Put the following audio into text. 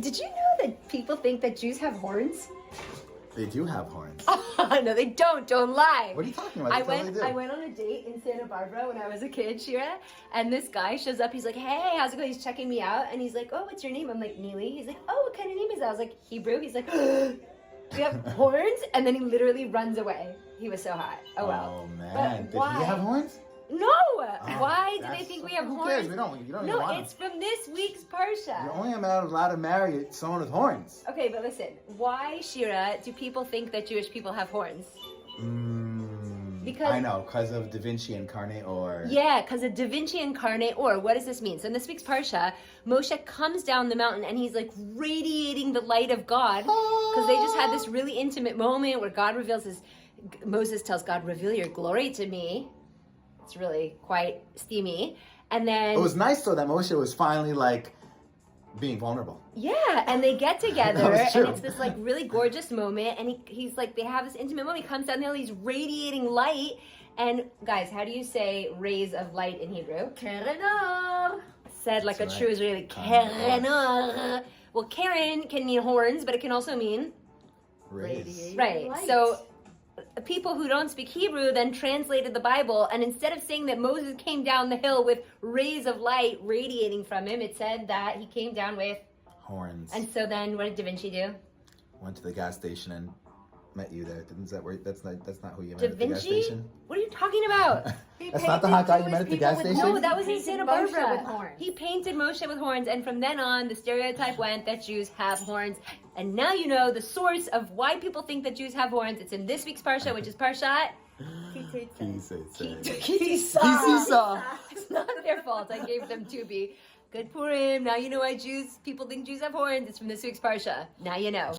Did you know that people think that Jews have horns? They do have horns. No, they don't. Don't lie. What are you talking about? I They totally do. went on a date in Santa Barbara when I was a kid, Shira, and this guy shows up. He's like, "Hey, how's it going?" He's checking me out, and he's like, "Oh, what's your name?" I'm like, "Nili." He's like, "Oh, what kind of name is that?" I was like, "Hebrew." He's like, "Do you have horns?" And then he literally runs away. He was so hot. Oh well. Oh man, did why? he have horns? No. Why do they think we have Who horns? cares? You don't even No, want it's them. from this week's Parsha. You're only allowed to marry someone with horns. Okay, but listen. Why, Shira, do people think that Jewish people have horns? Because I know, because of Da Vinci Incarnate or... Yeah, because of Da Vinci Incarnate or. What does this mean? So in this week's Parsha, Moshe comes down the mountain and he's like radiating the light of God because they just had this really intimate moment where God reveals Moses tells God, "Reveal your glory to me." It's really quite steamy. And then... It was nice though that Moshe was finally like being vulnerable. Yeah, and they get together That was and true. it's this like really gorgeous moment and he's like, they have this intimate moment. He comes down the hill, he's radiating light. And guys, how do you say rays of light in Hebrew? Kerenor. Said like That's a true right. Israeli. Kerenor. Well, Keren can mean horns, but it can also mean... Rays. Right. Light. So people who don't speak Hebrew then translated the Bible, and instead of saying that Moses came down the hill with rays of light radiating from him, it said that he came down with Horns. And so then what did Da Vinci do? Went to the gas station and met you there. Didn't that work? That's not who you met Da at the gas Vinci? station. What are you talking about? That's not the hot guy you met at the gas station? No, that was in Painted Santa Moshe Barbara. with horns. He painted Moshe with horns, and from then on, the stereotype went that Jews have horns. And now you know the source of why people think that Jews have horns. It's in this week's Parsha, which is Parshat Ki Tisa. Ki Tisa. It's not their fault. I gave them Tubi. Good Purim. Now you know why people think Jews have horns. It's from this week's Parsha. Now you know.